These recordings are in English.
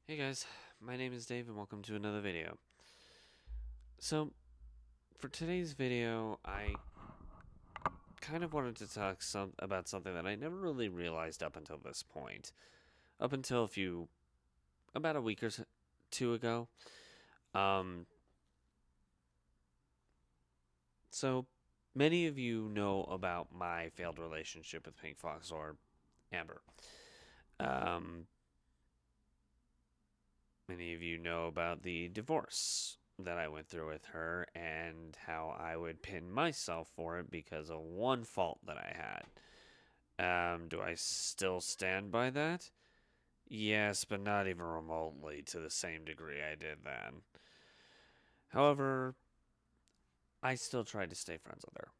Hey guys, my name is Dave and welcome to another video. So, for today's video, I kind of wanted to talk about something that I never really realized up until this point. Up until about a week or two ago. Um, so, many of you know about my failed relationship with Pink Fox or Amber. Um, Many of you know about the divorce that I went through with her and how I would pin myself for it because of one fault that I had. Do I still stand by that? Yes, but not even remotely to the same degree I did then. However, I still tried to stay friends with her.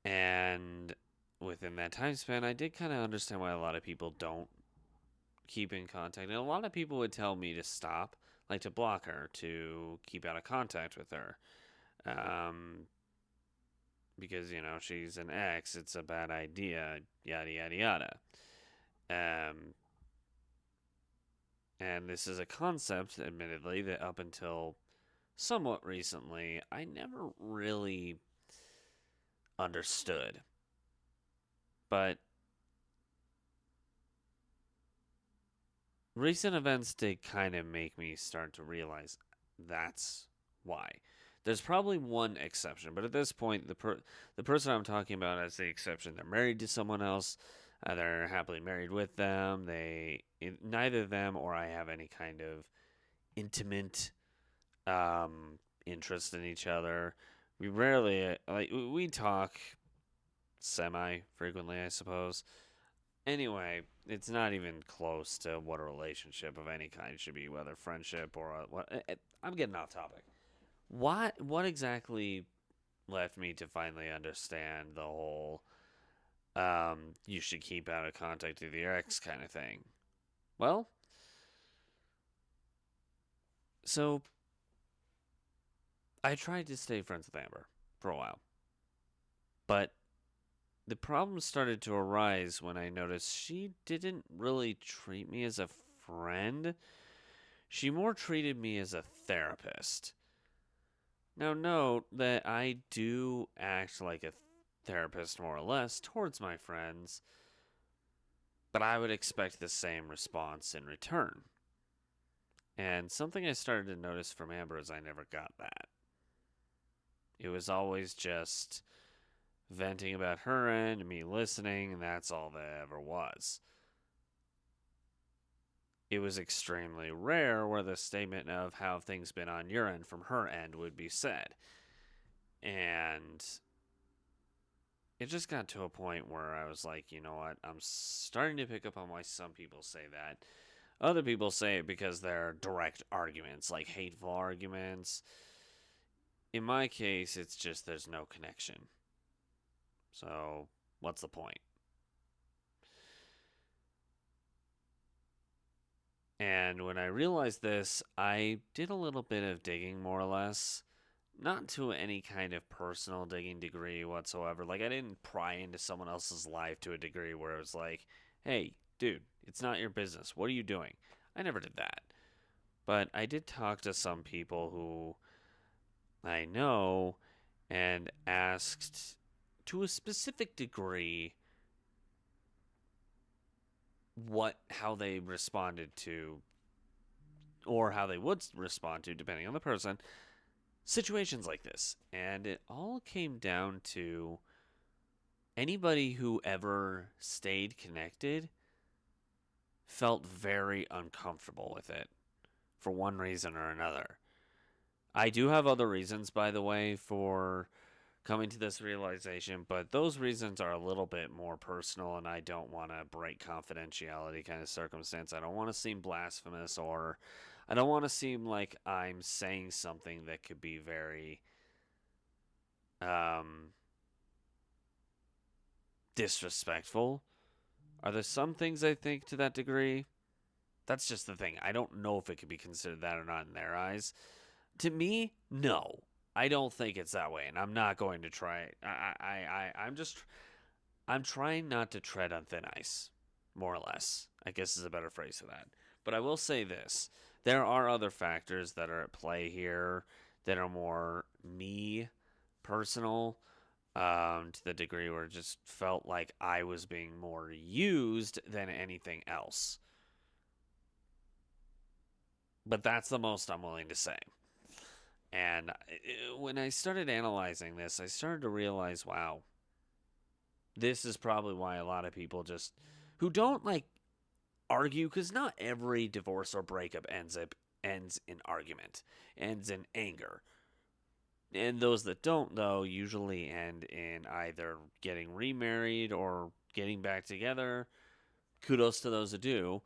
And within that time span, I did kind of understand why a lot of people don't keep in contact. And a lot of people would tell me to stop, like to block her, to keep out of contact with her. Um, because, she's an ex, it's a bad idea, yada, yada, yada. Um, and this is a concept, admittedly, that up until somewhat recently, I never really understood. But recent events did kind of make me start to realize that's why. There's probably one exception, but at this point, the person I'm talking about as the exception. They're married to someone else. They're happily married with them. Neither them or I have any kind of intimate interest in each other. We rarely we talk semi frequently, I suppose. Anyway, it's not even close to what a relationship of any kind should be, whether friendship or what. I'm getting off topic. What exactly left me to finally understand the whole you should keep out of contact with your ex kind of thing? Well, so I tried to stay friends with Amber for a while, but the problems started to arise when I noticed she didn't really treat me as a friend. She more treated me as a therapist. Now, note that I do act like a therapist more or less towards my friends, but I would expect the same response in return. And something I started to notice from Amber is I never got that. It was always just venting about her end, me listening, and that's all that ever was. It was extremely rare where the statement of how have things been on your end from her end would be said. And it just got to a point where I was like, you know what? I'm starting to pick up on why some people say that. Other people say it because they're direct arguments, like hateful arguments. In my case, it's just there's no connection. So, what's the point? And when I realized this, I did a little bit of digging, more or less. Not to any kind of personal digging degree whatsoever. Like, I didn't pry into someone else's life to a degree where it was like, hey, dude, it's not your business. What are you doing? I never did that. But I did talk to some people who I know and asked to a specific degree how they responded to, or how they would respond to, depending on the person, situations like this. And it all came down to anybody who ever stayed connected felt very uncomfortable with it for one reason or another. I do have other reasons, by the way, for coming to this realization, but those reasons are a little bit more personal, and I don't want to break confidentiality kind of circumstance. I don't want to seem blasphemous, or I don't want to seem like I'm saying something that could be very um, disrespectful. Are there some things I think to that degree? That's just the thing. I don't know if it could be considered that or not in their eyes. To me, no. I don't think it's that way, and I'm not going to try it. I'm trying not to tread on thin ice. more or less. I guess is a better phrase for that. But I will say this: there are other factors that are at play here that are more me personal, to the degree where it just felt like I was being more used than anything else. But that's the most I'm willing to say. And when I started analyzing this, I started to realize, wow, this is probably why a lot of people just who don't like argue, because not every divorce or breakup ends in argument, ends in anger. And those that don't, though, usually end in either getting remarried or getting back together. Kudos to those that do.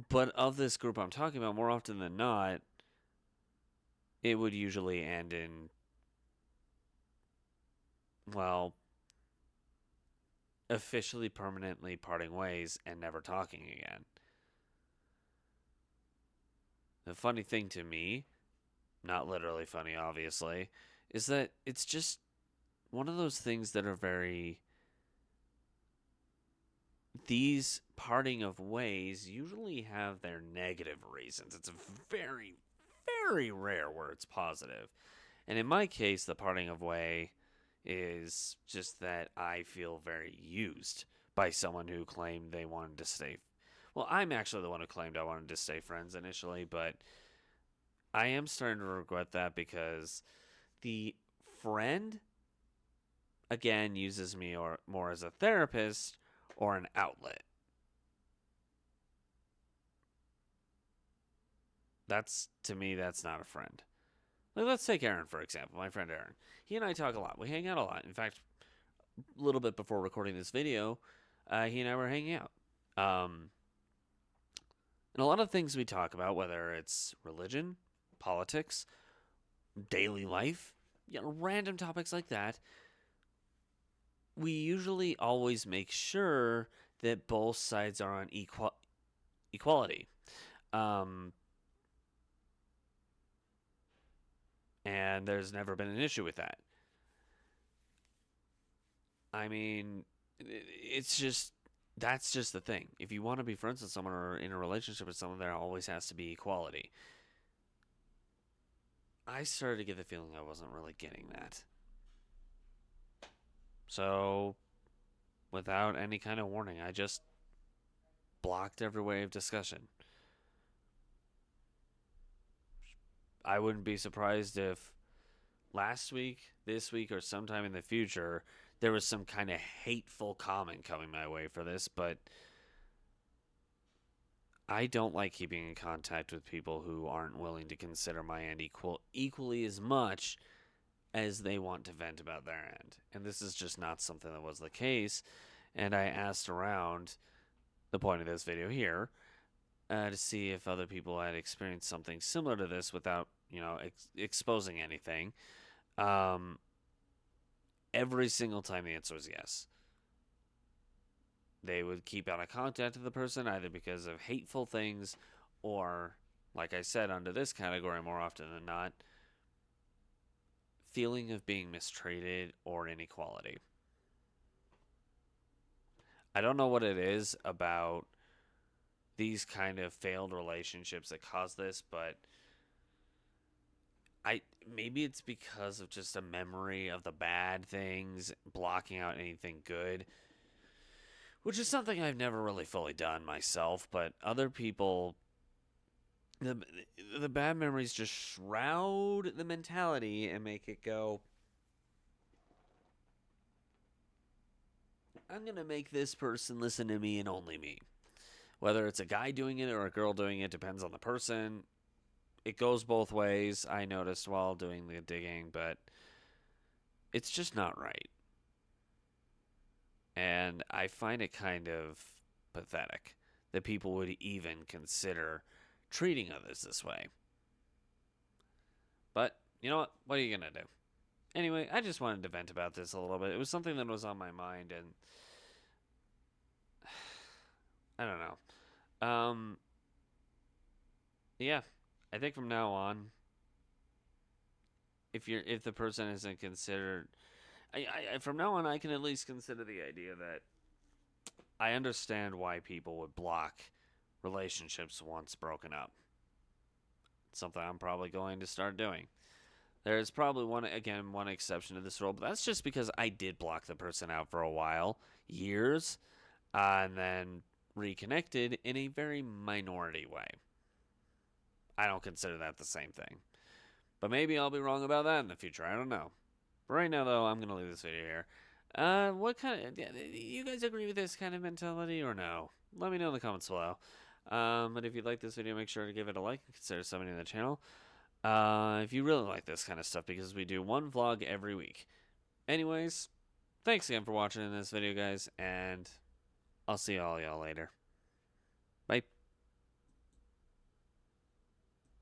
But of this group I'm talking about, more often than not, it would usually end in, well, officially permanently parting ways and never talking again. The funny thing to me, not literally funny, obviously, is that it's just one of those things that are very. These parting of ways usually have their negative reasons. It's very, very rare where it's positive. And in my case, the parting of way is just that I feel very used by someone who claimed they wanted to stay. Well, I'm actually the one who claimed I wanted to stay friends initially, but I am starting to regret that because the friend, again, uses me or more as a therapist or an outlet. That's, to me, that's not a friend. Like, let's take Aaron, for example, my friend Aaron. He and I talk a lot. We hang out a lot. In fact, a little bit before recording this video, he and I were hanging out. Um, and a lot of things we talk about, whether it's religion, politics, daily life, random topics like that, we usually always make sure that both sides are on equality. Um, and there's never been an issue with that. I mean, it's just that's just the thing. If you want to be friends with someone or in a relationship with someone, there always has to be equality. I started to get the feeling I wasn't really getting that. So, without any kind of warning, I just blocked every way of discussion. I wouldn't be surprised if last week, this week, or sometime in the future, there was some kind of hateful comment coming my way for this, but I don't like keeping in contact with people who aren't willing to consider my end equally as much as they want to vent about their end. And this is just not something that was the case. And I asked around, the point of this video here, to see if other people had experienced something similar to this without, exposing anything. Um, every single time the answer was yes. They would keep out of contact with the person either because of hateful things or, like I said, under this category more often than not, feeling of being mistreated or inequality. I don't know what it is about these kind of failed relationships that cause this, but I maybe it's because of just a memory of the bad things, blocking out anything good, which is something I've never really fully done myself, but other people the the bad memories just shroud the mentality and make it go, I'm going to make this person listen to me and only me. Whether it's a guy doing it or a girl doing it depends on the person. It goes both ways, I noticed while doing the digging, but it's just not right. And I find it kind of pathetic that people would even consider treating others this way. But you know what? What are you going to do? Anyway, I just wanted to vent about this a little bit. It was something that was on my mind, and I don't know. Yeah, I think from now on, if the person isn't considered, from now on, I can at least consider the idea that I understand why people would block relationships once broken up. It's something I'm probably going to start doing. There's probably one exception to this rule, but that's just because I did block the person out for a while, years, and then reconnected in a very minority way. I don't consider that the same thing. But maybe I'll be wrong about that in the future. I don't know. But right now, though, I'm going to leave this video here. What kind of. You guys agree with this kind of mentality or no? Let me know in the comments below. But if you like this video, make sure to give it a like and consider subbing to the channel. If you really like this kind of stuff, because we do one vlog every week. Anyways, thanks again for watching this video, guys, and I'll see all y'all later.